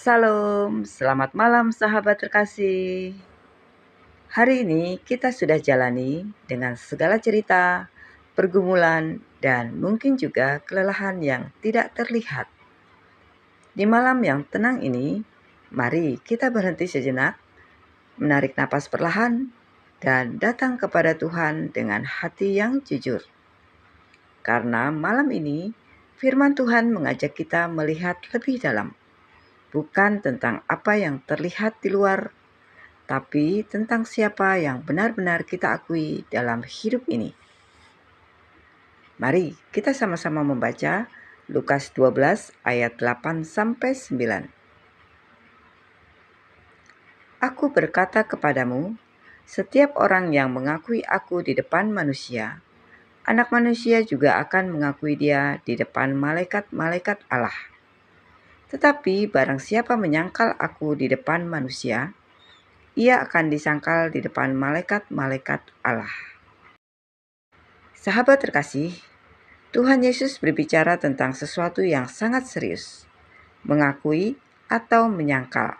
Salam, selamat malam sahabat terkasih. Hari ini kita sudah jalani dengan segala cerita, pergumulan, dan mungkin juga kelelahan yang tidak terlihat. Di malam yang tenang ini, mari kita berhenti sejenak, menarik napas perlahan, dan datang kepada Tuhan dengan hati yang jujur. Karena malam ini, firman Tuhan mengajak kita melihat lebih dalam, bukan tentang apa yang terlihat di luar, tapi tentang siapa yang benar-benar kita akui dalam hidup ini. Mari kita sama-sama membaca Lukas 12 ayat 8-9. Aku berkata kepadamu, setiap orang yang mengakui aku di depan manusia, Anak Manusia juga akan mengakui dia di depan malaikat-malaikat Allah. Tetapi barang siapa menyangkal aku di depan manusia, ia akan disangkal di depan malaikat-malaikat Allah. Sahabat terkasih, Tuhan Yesus berbicara tentang sesuatu yang sangat serius, mengakui atau menyangkal.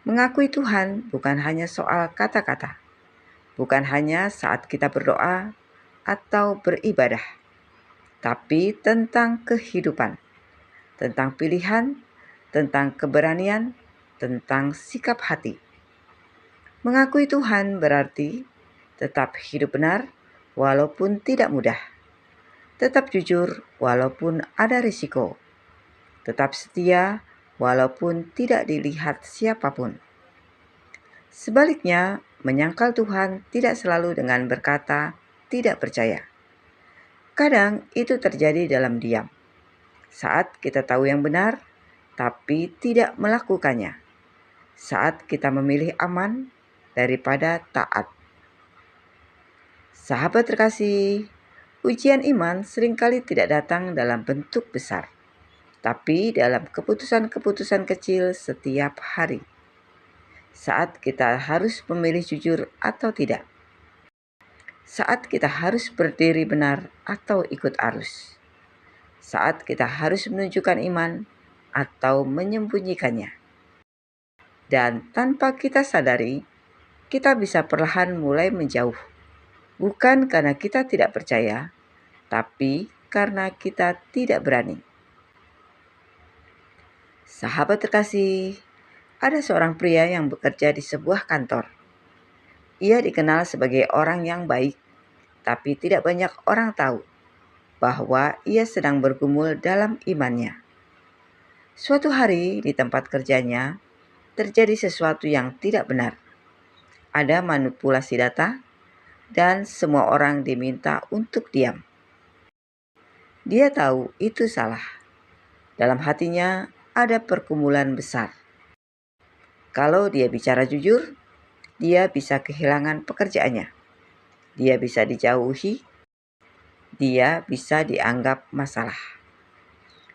Mengakui Tuhan bukan hanya soal kata-kata, bukan hanya saat kita berdoa atau beribadah, tapi tentang kehidupan, tentang pilihan, tentang keberanian, tentang sikap hati. Mengakui Tuhan berarti tetap hidup benar walaupun tidak mudah, tetap jujur walaupun ada risiko, tetap setia walaupun tidak dilihat siapapun. Sebaliknya, menyangkal Tuhan tidak selalu dengan berkata tidak percaya. Kadang itu terjadi dalam diam, saat kita tahu yang benar, tapi tidak melakukannya. Saat kita memilih aman daripada taat. Sahabat terkasih, ujian iman seringkali tidak datang dalam bentuk besar, tapi dalam keputusan-keputusan kecil setiap hari. Saat kita harus memilih jujur atau tidak. Saat kita harus berdiri benar atau ikut arus. Saat kita harus menunjukkan iman atau menyembunyikannya. Dan tanpa kita sadari, kita bisa perlahan mulai menjauh. Bukan karena kita tidak percaya, tapi karena kita tidak berani. Sahabat terkasih, ada seorang pria yang bekerja di sebuah kantor. Ia dikenal sebagai orang yang baik, tapi tidak banyak orang tahu bahwa ia sedang bergumul dalam imannya. Suatu hari di tempat kerjanya, terjadi sesuatu yang tidak benar. Ada manipulasi data, dan semua orang diminta untuk diam. Dia tahu itu salah. Dalam hatinya ada pergumulan besar. Kalau dia bicara jujur, dia bisa kehilangan pekerjaannya. Dia bisa dijauhi. Dia bisa dianggap masalah.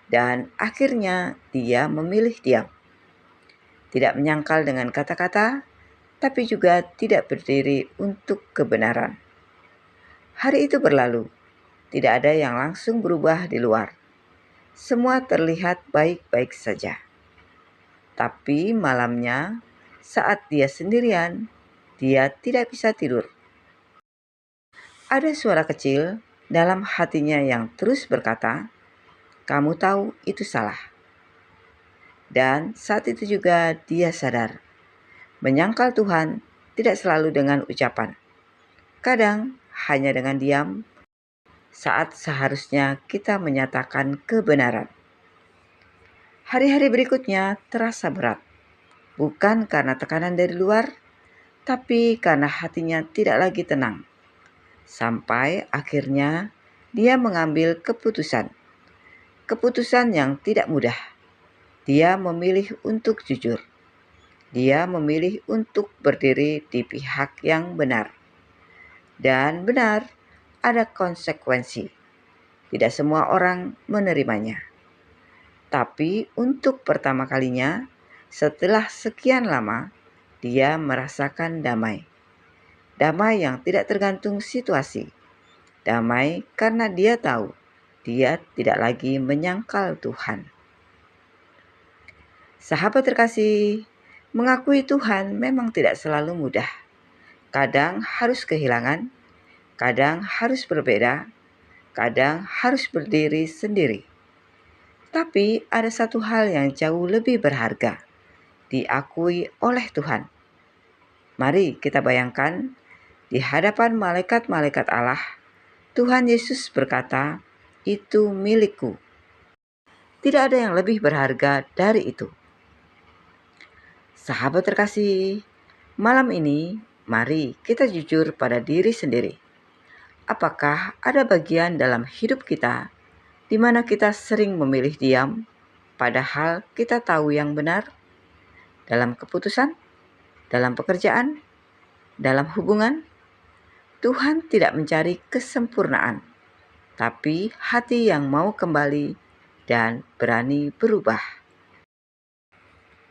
Dan akhirnya dia memilih diam. Tidak menyangkal dengan kata-kata, tapi juga tidak berdiri untuk kebenaran. Hari itu berlalu. Tidak ada yang langsung berubah di luar. Semua terlihat baik-baik saja. Tapi malamnya, saat dia sendirian, dia tidak bisa tidur. Ada suara kecil dalam hatinya yang terus berkata, "Kamu tahu itu salah." Dan saat itu juga dia sadar, menyangkal Tuhan tidak selalu dengan ucapan. Kadang hanya dengan diam, saat seharusnya kita menyatakan kebenaran. Hari-hari berikutnya terasa berat, bukan karena tekanan dari luar, tapi karena hatinya tidak lagi tenang. Sampai akhirnya dia mengambil keputusan yang tidak mudah. Dia memilih untuk jujur. Dia memilih untuk berdiri di pihak yang benar. Dan benar, ada konsekuensi. Tidak semua orang menerimanya. Tapi untuk pertama kalinya, setelah sekian lama, dia merasakan damai. Damai yang tidak tergantung situasi. Damai karena dia tahu dia tidak lagi menyangkal Tuhan. Sahabat terkasih, mengakui Tuhan memang tidak selalu mudah. Kadang harus kehilangan, kadang harus berbeda, kadang harus berdiri sendiri. Tapi ada satu hal yang jauh lebih berharga, diakui oleh Tuhan. Mari kita bayangkan, di hadapan malaikat-malaikat Allah, Tuhan Yesus berkata, "Itu milikku." Tidak ada yang lebih berharga dari itu. Sahabat terkasih, malam ini mari kita jujur pada diri sendiri. Apakah ada bagian dalam hidup kita di mana kita sering memilih diam, padahal kita tahu yang benar? Dalam keputusan, dalam pekerjaan, dalam hubungan, Tuhan tidak mencari kesempurnaan, tapi hati yang mau kembali dan berani berubah.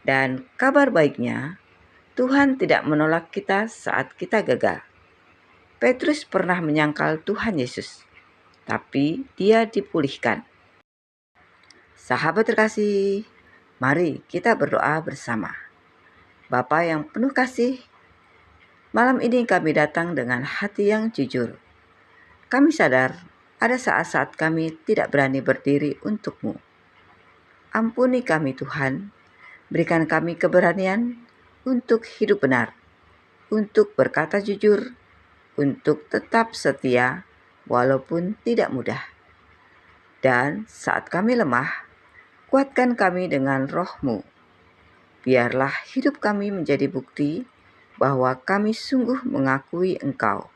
Dan kabar baiknya, Tuhan tidak menolak kita saat kita gagal. Petrus pernah menyangkal Tuhan Yesus, tapi dia dipulihkan. Sahabat terkasih, mari kita berdoa bersama. Bapa yang penuh kasih, malam ini kami datang dengan hati yang jujur. Kami sadar ada saat-saat kami tidak berani berdiri untuk-Mu. Ampuni kami Tuhan, berikan kami keberanian untuk hidup benar, untuk berkata jujur, untuk tetap setia walaupun tidak mudah. Dan saat kami lemah, kuatkan kami dengan roh-Mu. Biarlah hidup kami menjadi bukti bahwa kami sungguh mengakui Engkau.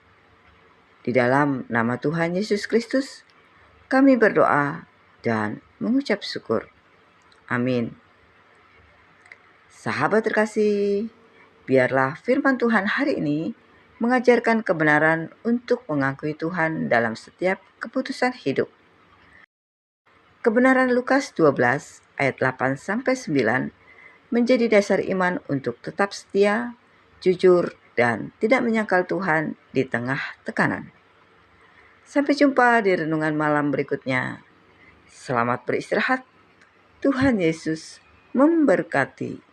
Di dalam nama Tuhan Yesus Kristus, kami berdoa dan mengucap syukur. Amin. Sahabat terkasih, biarlah firman Tuhan hari ini mengajarkan kebenaran untuk mengakui Tuhan dalam setiap keputusan hidup. Kebenaran Lukas 12 ayat 8-9 menjadi dasar iman untuk tetap setia, jujur, dan tidak menyangkal Tuhan di tengah tekanan. Sampai jumpa di renungan malam berikutnya. Selamat beristirahat. Tuhan Yesus memberkati.